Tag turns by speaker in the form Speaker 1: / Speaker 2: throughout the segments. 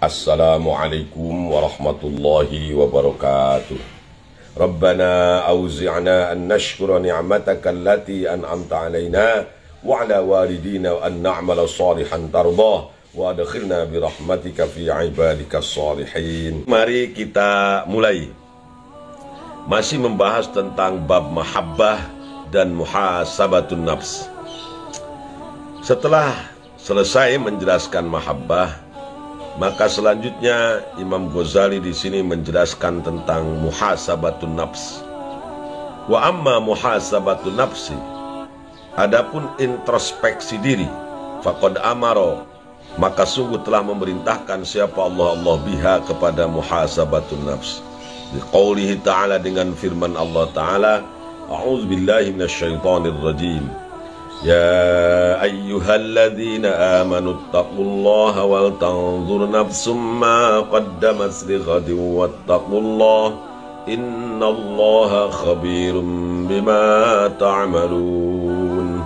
Speaker 1: Assalamualaikum warahmatullahi wabarakatuh. Rabbana auzi'na an nashkura ni'mataka allati an'amta alaina wa ala walidina wa an na'mala salihan tardah wa adkhilna bi rahmatika fi ibadikas salihin. Mari kita mulai. Masih membahas tentang bab mahabbah dan muhasabatun nafs. Setelah selesai menjelaskan mahabbah, maka selanjutnya Imam Ghazali di sini menjelaskan tentang muhasabatun nafs. Wa amma muhasabatun nafsi, adapun introspeksi diri, faqad amara, maka sungguh telah memerintahkan siapa Allah biha kepada muhasabatun nafs. Biqaulihi ta'ala, dengan firman Allah Ta'ala, a'udzubillahi minasyaitonir rajim. Ya ayyuhalladzina amanu taqullaha wal tanzur nafsum ma qaddamat lighadin wattaqullaha innallaha khabirum bima ta'malun.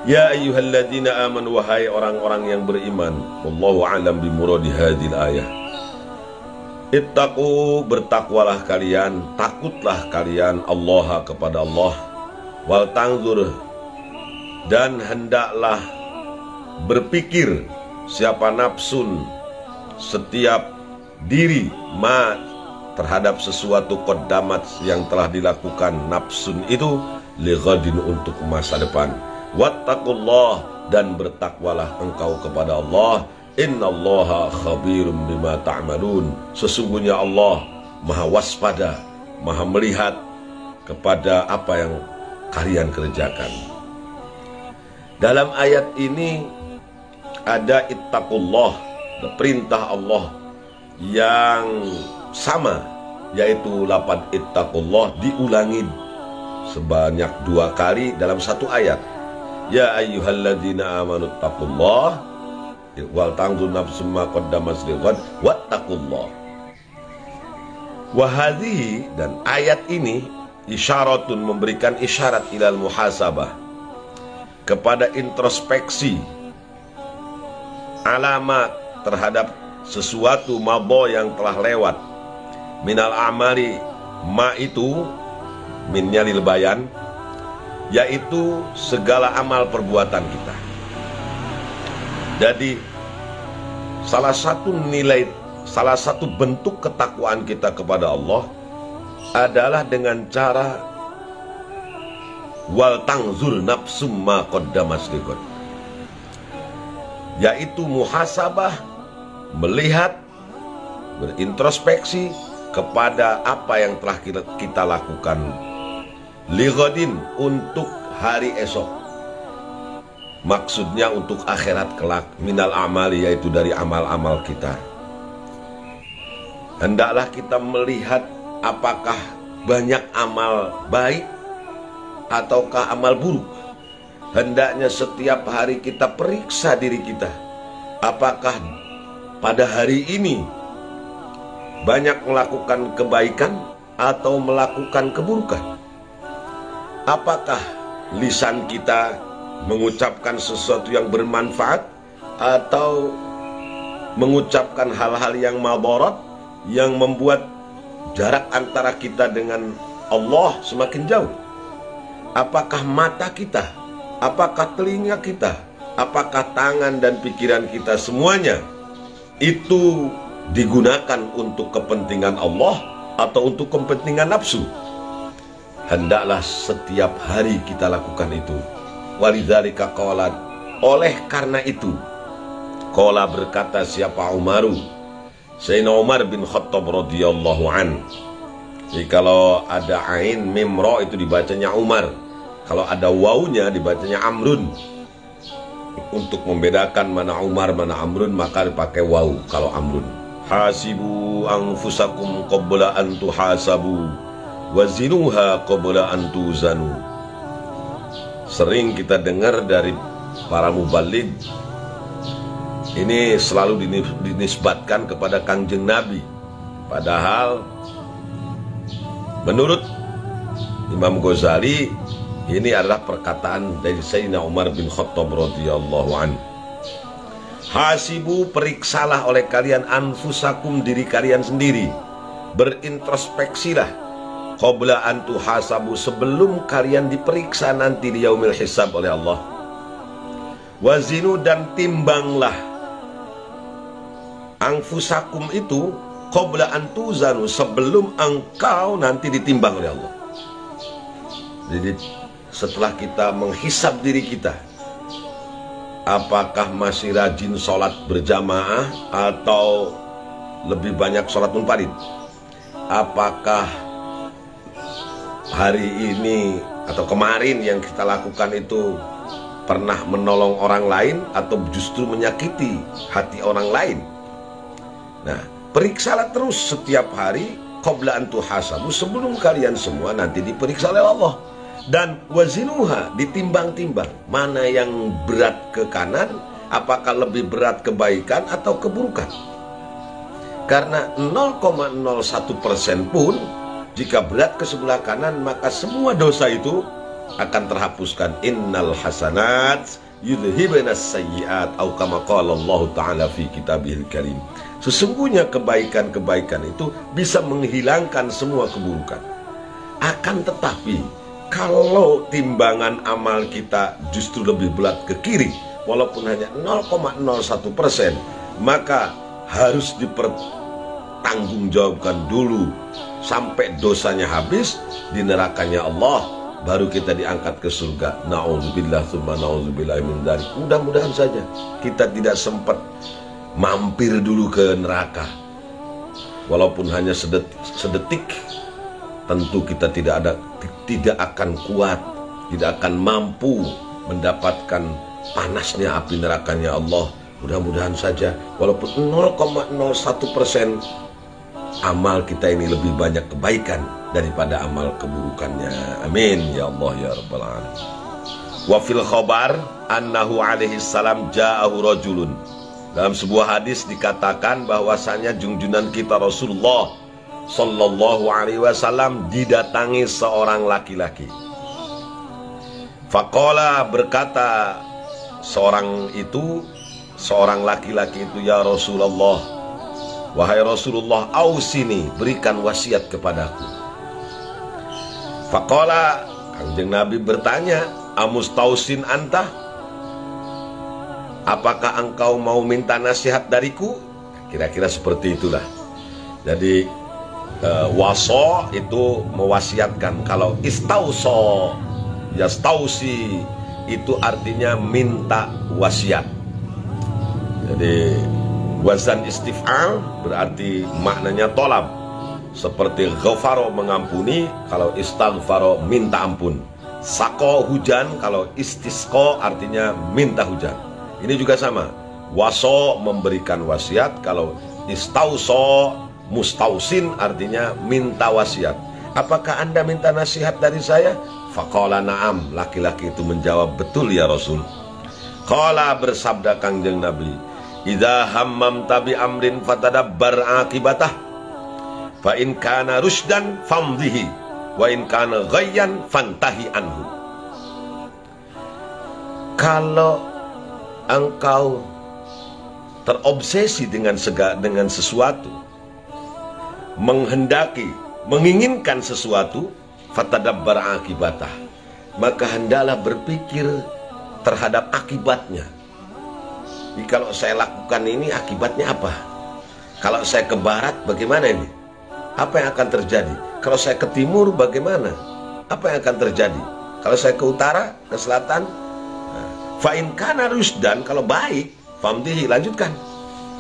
Speaker 1: Ya ayyuhalladzina amanu, wahai orang-orang yang beriman, wallahu a'lam bimuradi hadhil ayah. Ittaqu, bertakwalah kalian, takutlah kalian Allah kepada Allah, wal tanzur, dan hendaklah berpikir siapa nafsun, setiap diri, ma, terhadap sesuatu qaddamat yang telah dilakukan nafsun itu, lighadin, untuk masa depan, wattaqullah, dan bertakwalah engkau kepada Allah, innallaha khabirum bima ta'malun, sesungguhnya Allah maha waspada, maha melihat kepada apa yang kalian kerjakan. Dalam ayat ini ada ittaqullah, perintah Allah yang sama, yaitu lapan ittaqullah diulangi sebanyak 2 kali dalam satu ayat. Ya ayyuhalladzina amanu taqullah wal tanzur nafsum ma qaddamat lighad wattaqullah. Wa hadhihi, dan ayat ini isyaratun, memberikan isyarat ilal muhasabah, kepada introspeksi, alamat terhadap sesuatu mabo yang telah lewat, minal amali, ma itu minnya lil bayan, yaitu segala amal perbuatan kita. Jadi salah satu nilai, salah satu bentuk ketakwaan kita kepada Allah adalah dengan cara wal tanzur nafsum ma qaddamat lighad, yaitu muhasabah, melihat, berintrospeksi kepada apa yang telah kita lakukan, lighadin, untuk hari esok, maksudnya untuk akhirat kelak, minal amali, yaitu dari amal-amal kita. Hendaklah kita melihat apakah banyak amal baik ataukah amal buruk. Hendaknya setiap hari kita periksa diri kita, apakah pada hari ini banyak melakukan kebaikan atau melakukan keburukan. Apakah lisan kita mengucapkan sesuatu yang bermanfaat atau mengucapkan hal-hal yang madarat, yang membuat jarak antara kita dengan Allah semakin jauh. Apakah mata kita, apakah telinga kita, apakah tangan dan pikiran kita, semuanya itu digunakan untuk kepentingan Allah atau untuk kepentingan nafsu? Hendaklah setiap hari kita lakukan itu. Walidzalika qala, oleh karena itu, qala, berkata siapa? Umaru, Sayyidina Umar bin Khattab radhiyallahu an. Jadi kalau ada ain mim ra itu dibacanya Umar, kalau ada wawunya dibacanya Amrun. Untuk membedakan mana Umar mana Amrun, maka dipakai wawu kalau Amrun. Hasibu anfusakum qabla an tuhasabu wazinuha qabla an tuzanu. Sering kita dengar dari para mubaligh, ini selalu dinisbatkan kepada Kangjeng Nabi, padahal menurut Imam Ghazali ini adalah perkataan dari Sayyidina Umar bin Khattab radhiyallahu anhu. Hasibu, periksalah oleh kalian anfusakum, diri kalian sendiri. Berintrospeksilah qabla an tuhasabu, sebelum kalian diperiksa nanti di yaumil hisab oleh Allah. Wazinu, dan timbanglah anfusakum itu qabla an tuzanu, sebelum engkau nanti ditimbang oleh Allah. Jadi setelah kita menghisab diri kita, apakah masih rajin sholat berjamaah atau lebih banyak sholat munfarid? Apakah hari ini atau kemarin yang kita lakukan itu pernah menolong orang lain atau justru menyakiti hati orang lain? Nah, periksalah terus setiap hari qabla an tuhasabu, sebelum kalian semua nanti diperiksa oleh Allah. Dan wazinuha, ditimbang-timbang mana yang berat ke kanan, apakah lebih berat kebaikan atau keburukan. Karena 0,01% pun jika berat ke sebelah kanan, maka semua dosa itu akan terhapuskan. Innal hasanat yudhibanas sayyiat, atau kama qala Allah Ta'ala fi kitabihil karim. Sesungguhnya kebaikan-kebaikan itu bisa menghilangkan semua keburukan. Akan tetapi kalau timbangan amal kita justru lebih berat ke kiri, walaupun hanya 0,01%, maka harus dipertanggungjawabkan dulu sampai dosanya habis di nerakanya Allah, baru kita diangkat ke surga. Na'udzubillah tsumma na'udzubillah min dzalik. Mudah-mudahan saja kita tidak sempat mampir dulu ke neraka, walaupun hanya sedetik. Tentu kita tidak akan kuat, tidak akan mampu mendapatkan panasnya api nerakanya Allah. Mudah-mudahan saja walaupun 0,01% amal kita ini lebih banyak kebaikan daripada amal keburukannya. Amin ya Allah ya rabbal alamin. Wa fil khabar annahu alaihi salam ja'ahu rajulun. Dalam sebuah hadis dikatakan bahwasanya junjungan kita Rasulullah Sallallahu alaihi wasallam didatangi seorang laki-laki. Faqala, berkata seorang laki-laki itu, ya Rasulullah, wahai Rasulullah, ausini, berikan wasiat kepadaku. Faqala, Kanjeng Nabi bertanya, amustausin anta, apakah engkau mau minta nasihat dariku? Kira-kira seperti itulah. Jadi waso itu mewasiatkan. Kalau istauso, yastausi, itu artinya minta wasiat. Jadi wazan istif'al berarti maknanya tolab, seperti ghafaro mengampuni, kalau istaghfaro minta ampun. Sako hujan, kalau istisqo artinya minta hujan. Ini juga sama, waso memberikan wasiat, kalau istauso mustausin artinya minta wasiat. Apakah anda minta nasihat dari saya? Faqala na'am, laki-laki itu menjawab, betul ya Rasul. Qala, bersabda Kanjeng Nabi, idza hammamta bi amrin fatadabbar akibatah, fa in kana rusydan famdihi, wa in kana ghayyan fantahi anhu. Kalau engkau terobsesi dengan sesuatu, menghendaki, menginginkan sesuatu, fatadabbar akibatah, maka hendaklah berpikir terhadap akibatnya. Jadi kalau saya lakukan ini akibatnya apa? Kalau saya ke barat bagaimana ini? Apa yang akan terjadi? Kalau saya ke timur bagaimana? Apa yang akan terjadi? Kalau saya ke utara, ke selatan? Fa in kana rusdan, kalau baik, famdihi, lanjutkan.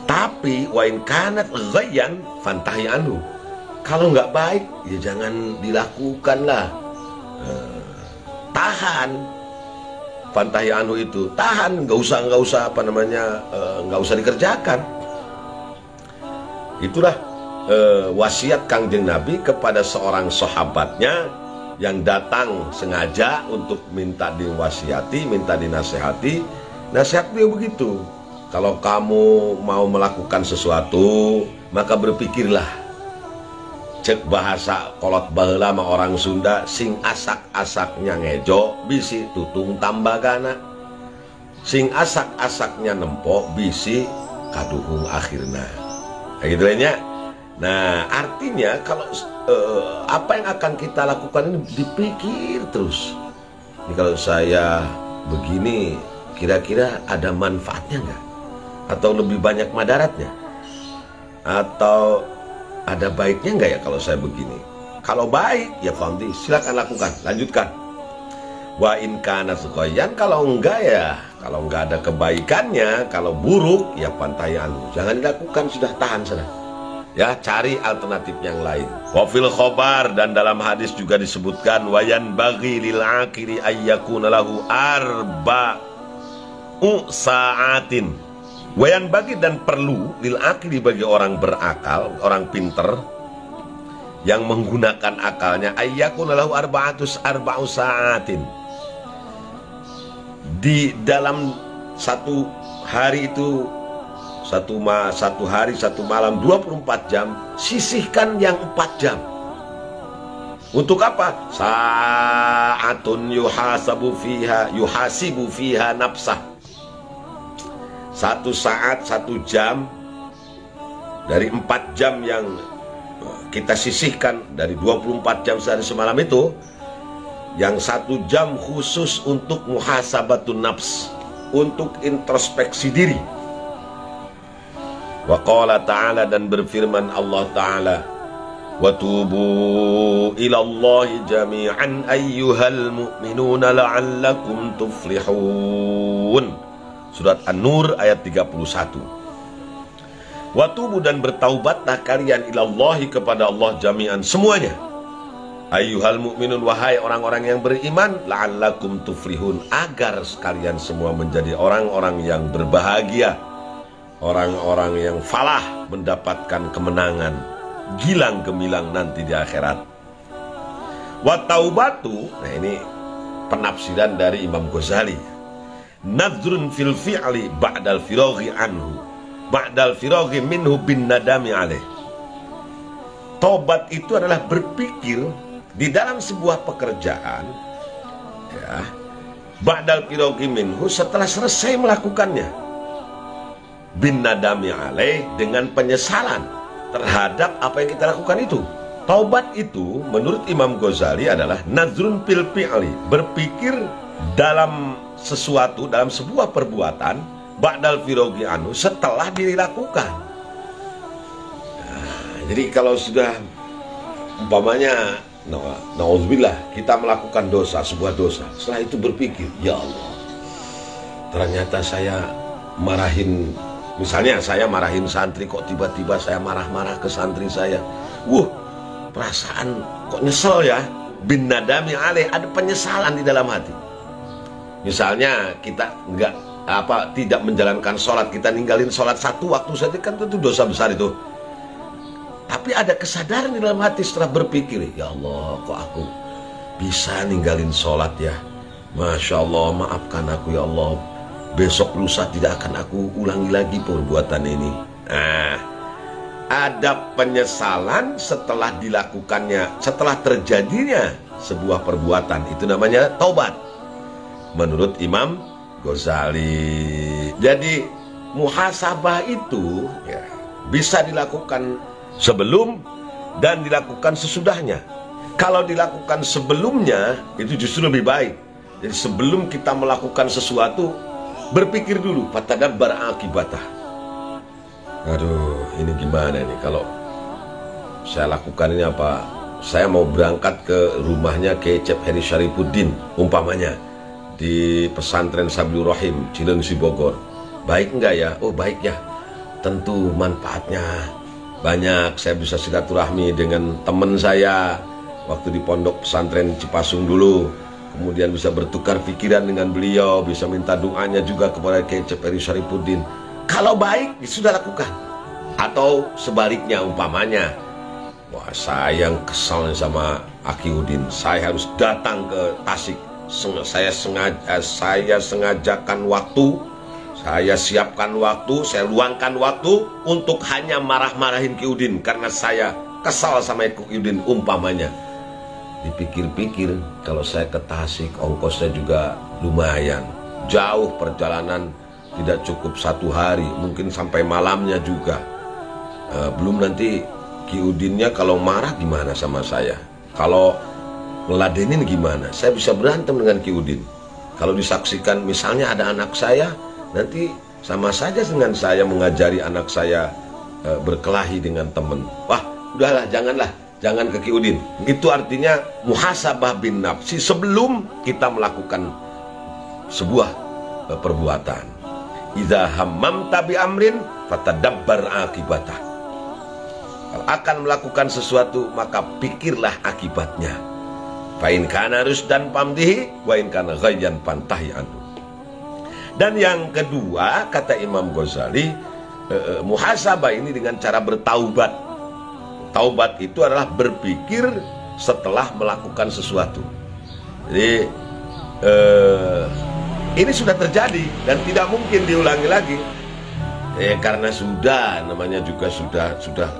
Speaker 1: Tapi wa in kanat ghayyan fantahi anhu, kalau nggak baik ya jangan dilakukanlah. Tahan. Fantahi anhu itu tahan, nggak usah nggak usah dikerjakan. Itulah wasiat Kanjeng Nabi kepada seorang sahabatnya yang datang sengaja untuk minta diwasiati, minta dinasehati. Nasihat beliau begitu, kalau kamu mau melakukan sesuatu, maka berpikirlah. Cek bahasa kolot baheula mah orang Sunda, sing asak-asaknya ngejo, bisi tutung tambagana. sing asak-asaknya nempok bisi kaduhung akhirna. Kayak gitu lainnya. Nah, artinya kalau apa yang akan kita lakukan ini dipikir terus. Ini kalau saya begini, kira-kira ada manfaatnya nggak? Atau lebih banyak madaratnya? Atau ada baiknya nggak ya kalau saya begini? Kalau baik, ya Fandi, silakan lakukan, lanjutkan. Wa in kana suqayyan, kalau enggak ya, kalau enggak ada kebaikannya, kalau buruk ya pantayan, jangan dilakukan, sudah tahan sana. Ya, cari alternatif yang lain. Wa fil khobar, dan dalam hadis juga disebutkan wayan bagi lil akiri ayyakuna lahu arba'u sa'atin. Wayan bagi, dan perlu lil akiri, bagi orang berakal, orang pinter yang menggunakan akalnya, ayyakuna lahu arba'u sa'atin. Di dalam satu hari itu, satu hari satu malam 24 jam, sisihkan yang 4 jam. Untuk apa? Sa'atun yuhasibu fiha nafsah. 1 saat 1 jam dari 4 jam yang kita sisihkan dari 24 jam sehari semalam itu, yang 1 jam khusus untuk muhasabatun nafs, untuk introspeksi diri. Wa qala ta'ala, dan berfirman Allah Ta'ala, wa tubu ilallahi jami'an ayyuhal mu'minuna la'allakum tuflihun. Surat An-Nur ayat 31. Wa tubu, dan bertaubatlah kalian ilallahi, kepada Allah, jami'an, semuanya. Ayyuhal mu'minun, wahai orang-orang yang beriman, la'allakum tuflihun, agar sekalian semua menjadi orang-orang yang berbahagia, orang-orang yang falah, mendapatkan kemenangan gilang gemilang nanti di akhirat. Wa taubatu, nah ini penafsiran dari Imam Ghazali, nadzrun fil fi'li ba'dal firaghi anhu, ba'dal firaghi minhu bin nadami alaih. Tobat itu adalah berpikir di dalam sebuah pekerjaan, ya, ba'dal firaghi minhu, setelah selesai melakukannya, bin nadami alaih, dengan penyesalan terhadap apa yang kita lakukan itu. Taubat itu menurut Imam Ghazali adalah nazrun fil fi'li, berpikir dalam sesuatu, dalam sebuah perbuatan, ba'dal firaghi anhu, setelah dilakukan. Nah, jadi kalau sudah umpamanya na'udzubillah, kita melakukan dosa, sebuah dosa, setelah itu berpikir, ya Allah, ternyata saya marahin, misalnya saya marahin santri, kok tiba-tiba saya marah-marah ke santri saya, perasaan kok nyesel ya, bin nadami alaih, ada penyesalan di dalam hati. Misalnya kita tidak menjalankan sholat, kita ninggalin sholat 1 waktu saja, kan tentu dosa besar itu. Tapi ada kesadaran di dalam hati setelah berpikir, ya Allah, kok aku bisa ninggalin sholat ya, Masya Allah, maafkan aku ya Allah, besok lusa tidak akan aku ulangi lagi perbuatan ini. Nah, ada penyesalan setelah dilakukannya, setelah terjadinya sebuah perbuatan, itu namanya taubat menurut Imam Ghazali. Jadi muhasabah itu ya, bisa dilakukan sebelum dan dilakukan sesudahnya. Kalau dilakukan sebelumnya itu justru lebih baik. Jadi sebelum kita melakukan sesuatu, berpikir dulu, fatadabbar akibatah. Aduh, ini gimana nih kalau saya lakukan ini, apa saya mau berangkat ke rumahnya Kecep Heri Syarifuddin umpamanya di pesantren Sabilur Rahim Cilengsi Bogor, baik enggak ya? Oh baik ya, tentu manfaatnya banyak. Saya bisa silaturahmi dengan teman saya waktu di pondok pesantren Cipasung dulu, kemudian bisa bertukar pikiran dengan beliau, bisa minta doanya juga kepada Kecep Heri Syarifuddin. Kalau baik sudah lakukan. Atau sebaliknya umpamanya, wah saya yang kesal sama Aki Udin, saya harus datang ke Tasik, saya sengajakan waktu, saya siapkan waktu, saya luangkan waktu untuk hanya marah-marahin Ki Udin karena saya kesal sama Ki Udin umpamanya. Dipikir-pikir, kalau saya ke Tasik ongkosnya juga lumayan, jauh perjalanan, tidak cukup 1 hari, mungkin sampai malamnya juga. Belum nanti Ki Udinnya kalau marah gimana sama saya, kalau ngeladenin gimana, saya bisa berantem dengan Ki Udin. Kalau disaksikan misalnya ada anak saya, nanti sama saja dengan saya mengajari anak saya berkelahi dengan teman. Wah, udahlah, jangan ke Ki Udin. Itu artinya muhasabah bin nafsi sebelum kita melakukan sebuah perbuatan. Idza hammamta bi amrin fatadabbar akibatah. Kalau akan melakukan sesuatu maka pikirlah akibatnya. Fa in kana rusdan pamdihi wa in kana ghayyan pantahi anhu. Dan yang kedua, kata Imam Ghazali, muhasabah ini dengan cara bertaubat. Taubat itu adalah berpikir setelah melakukan sesuatu. Jadi ini sudah terjadi dan tidak mungkin diulangi lagi. Karena sudah, namanya juga sudah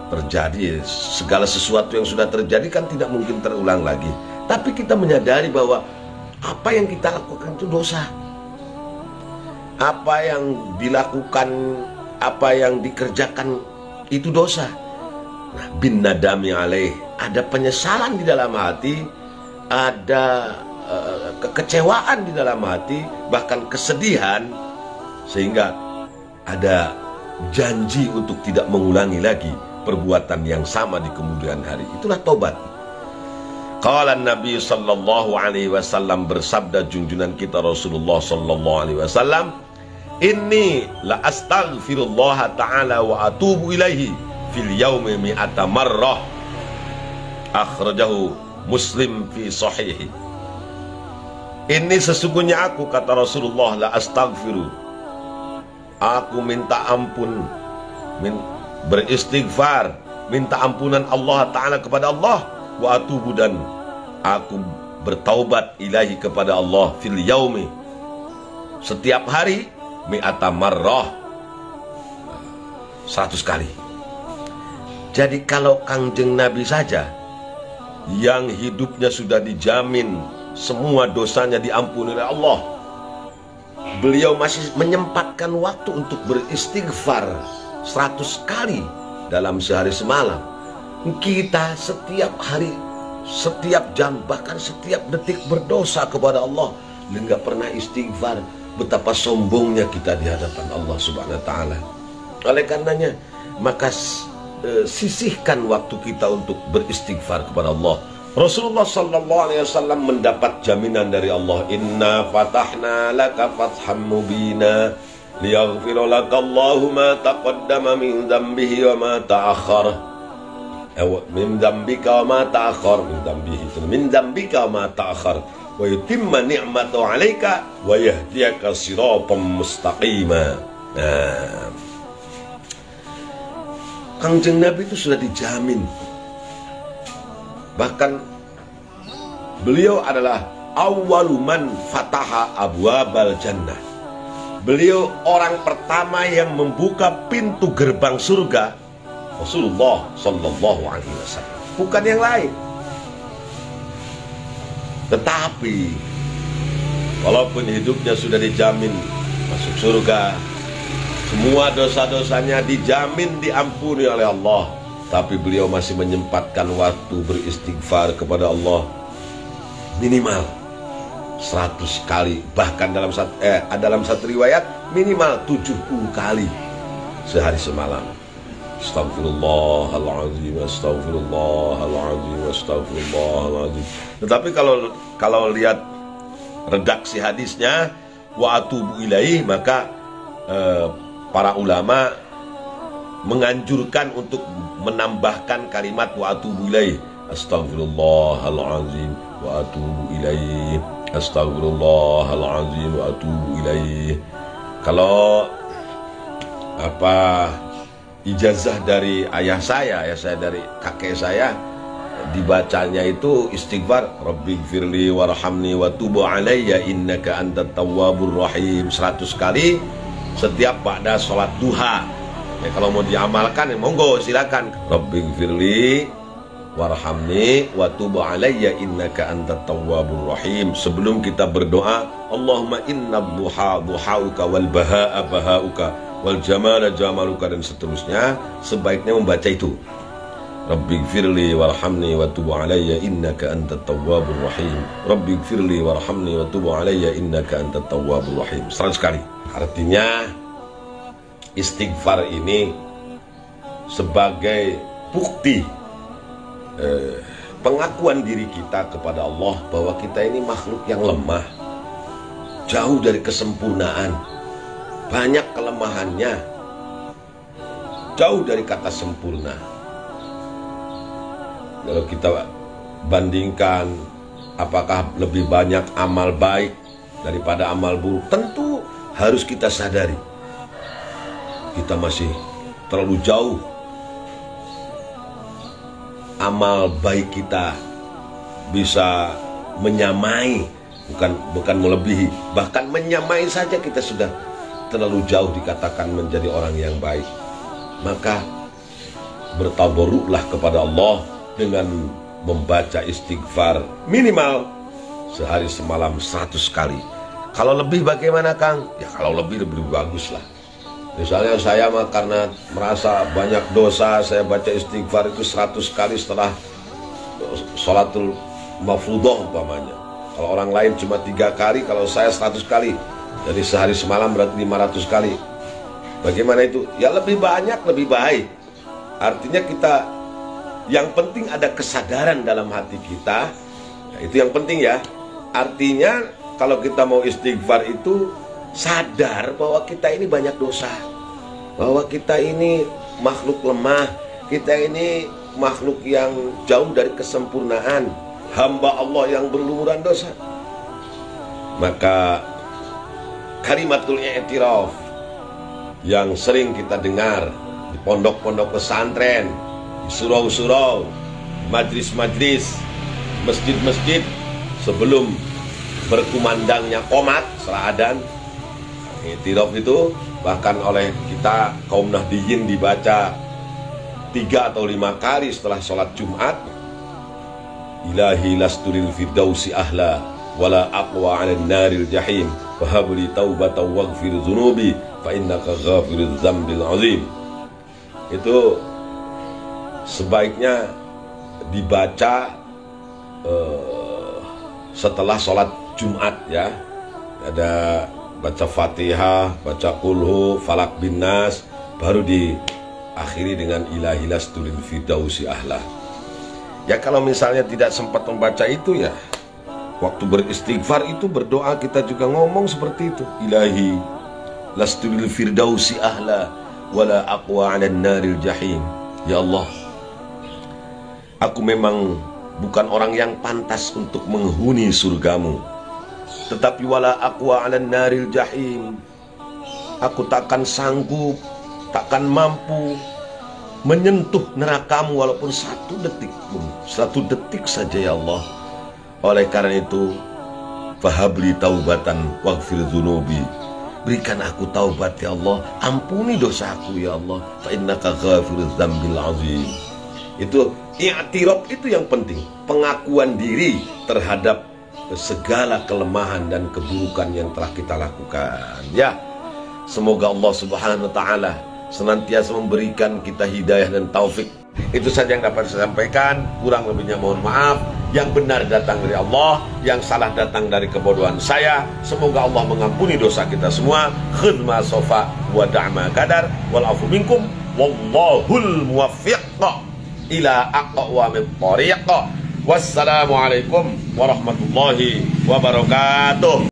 Speaker 1: terjadi. Segala sesuatu yang sudah terjadi kan tidak mungkin terulang lagi. Tapi kita menyadari bahwa apa yang kita lakukan itu dosa. Apa yang dilakukan, apa yang dikerjakan itu dosa. Nah, bin nadami alaih, ada penyesalan di dalam hati, ada kekecewaan di dalam hati, bahkan kesedihan, sehingga ada janji untuk tidak mengulangi lagi perbuatan yang sama di kemudian hari. Itulah tobat. Qala Nabi sallallahu alaihi wasallam, bersabda junjungan kita Rasulullah sallallahu alaihi wasallam, inni la astaghfirullah ta'ala wa atubu ilaihi fil yaumi mi'ata marrah. Akhrajahu Muslim fi sahihi. Ini sesungguhnya aku, kata Rasulullah, la astaghfiru, aku minta ampun, beristighfar, minta ampunan Allah Ta'ala kepada Allah, wa atubu, dan aku bertaubat ilahi kepada Allah, fil yaumi, setiap hari, mi'ata marrah, 100 kali. Jadi kalau Kangjeng Nabi saja yang hidupnya sudah dijamin semua dosanya diampuni oleh Allah, beliau masih menyempatkan waktu untuk beristighfar 100 kali dalam sehari semalam. Kita setiap hari, setiap jam, bahkan setiap detik berdosa kepada Allah, nggak pernah istighfar. Betapa sombongnya kita di hadapan Allah Subhanahu wa Ta'ala. Oleh karenanya, maka sisihkan waktu kita untuk beristighfar kepada Allah. Rasulullah sallallahu alaihi wasallam mendapat jaminan dari Allah, inna fatahna laka fatham mubina liyaghfira laka Allahu ma taqaddama min dhanbihi wa ma ta'akhkhar, min dhanbika wa ma ta'akhkhar, min dhanbika wa ma ta'akhkhar, wa yutimma ni'matahu 'alaika wa yahdiyaka siratan mustaqima. Kangjeng Nabi itu sudah dijamin. Bahkan beliau adalah awwalu man fataha abwabal jannah. Beliau orang pertama yang membuka pintu gerbang surga. Rasulullah sallallahu alaihi wasallam, bukan yang lain. Tetapi walaupun hidupnya sudah dijamin masuk surga, semua dosa-dosanya dijamin diampuni oleh Allah, tapi beliau masih menyempatkan waktu beristighfar kepada Allah minimal 100 kali. Bahkan dalam satu riwayat minimal 70 kali sehari semalam. Astagfirullahaladzim, astagfirullahaladzim, astagfirullahaladzim. Tetapi kalau lihat redaksi hadisnya wa atubu ilaih, maka para ulama menganjurkan untuk menambahkan kalimat wa atubu ilaih, astagfirullahaladzim wa atubu ilaih, astagfirullahaladzim wa atubu ilaih. Kalau ijazah dari ayah saya dari kakek saya, dibacanya itu istighfar, rabbighfirli warhamni wa tub alayya innaka antat tawwabur rahim, 100 kali setiap pada sholat duha. Kalau mau diamalkan, monggo silakan. Rabbighfirli warhamni wa tub alayya innaka antat tawwabur rahim. Sebelum kita berdoa, Allahumma inna duhauka wal baha'a bahauka wal jamala jamaluka, dan seterusnya, sebaiknya membaca itu. Rabbighfirli warhamni wa tub alayya innaka antat tawwabur rahim. Rabbighfirli warhamni wa tub alayya innaka antat tawwabur rahim. 100 kali. Artinya istighfar ini sebagai bukti pengakuan diri kita kepada Allah bahwa kita ini makhluk yang lemah, jauh dari kesempurnaan, banyak kelemahannya, jauh dari kata sempurna. Kalau kita bandingkan apakah lebih banyak amal baik daripada amal buruk, tentu harus kita sadari kita masih terlalu jauh. Amal baik kita bisa menyamai, bukan melebihi, bahkan menyamai saja kita sudah terlalu jauh dikatakan menjadi orang yang baik. Maka bertabarruklah kepada Allah dengan membaca istighfar minimal sehari semalam 100 kali. Kalau lebih bagaimana, Kang? Ya kalau lebih bagus lah. Misalnya saya karena merasa banyak dosa, saya baca istighfar itu 100 kali setelah sholatul mafruḍah umpamanya. Kalau orang lain cuma 3 kali, kalau saya 100 kali. Jadi sehari semalam berarti 500 kali. Bagaimana itu? Ya lebih banyak, lebih baik. Artinya kita, yang penting ada kesadaran dalam hati kita. Ya, itu yang penting ya. Artinya kalau kita mau istighfar itu sadar bahwa kita ini banyak dosa, bahwa kita ini makhluk lemah, kita ini makhluk yang jauh dari kesempurnaan, hamba Allah yang berlumuran dosa. Maka kalimatul i'tiraf yang sering kita dengar di pondok-pondok pesantren, di surau-surau, majlis-majlis, masjid-masjid, sebelum berkumandangnya qomat setelah adzan, i'tiraf itu bahkan oleh kita kaum Nahdiyin dibaca 3 atau 5 kali setelah sholat Jumat. Ilahi lasturil firdausi ahla wala aqwa 'alan naril jahim fahabli taubatan waghfir dzunubi fa innaka ghafirudz dzambil azim. Itu sebaiknya dibaca setelah sholat Jumat ya. Ada baca Fatihah, baca Qulhu, Falak bin Nas, baru diakhiri dengan ilahi lasturil firdausi ahla. Ya kalau misalnya tidak sempat membaca itu ya, waktu beristighfar itu berdoa kita juga ngomong seperti itu. Ilahi lasturil firdausi ahla wala aqwa 'alan naril jahim. Ya Allah, aku memang bukan orang yang pantas untuk menghuni surgamu, tetapi wala aqwa 'alan naril jahim, aku takkan sanggup, takkan mampu menyentuh nerakamu walaupun 1 detik pun, 1 detik saja ya Allah. Oleh karena itu, fahabli taubatan waghfir dzunubi, berikan aku taubat ya Allah, ampuni dosaku ya Allah, fa innaka ghafirudz dzambil azim. Itu i'tiraf, itu yang penting, pengakuan diri terhadap segala kelemahan dan keburukan yang telah kita lakukan. Ya, semoga Allah Subhanahu wa taala senantiasa memberikan kita hidayah dan taufik. Itu saja yang dapat saya sampaikan. Kurang lebihnya mohon maaf. Yang benar datang dari Allah, yang salah datang dari kebodohan saya. Semoga Allah mengampuni dosa kita semua. Khidma sofa wa da'ma qadar wal afu minkum wallahul muwaffiq ila aqwamit thariq. Wassalamualaikum warahmatullahi wabarakatuh.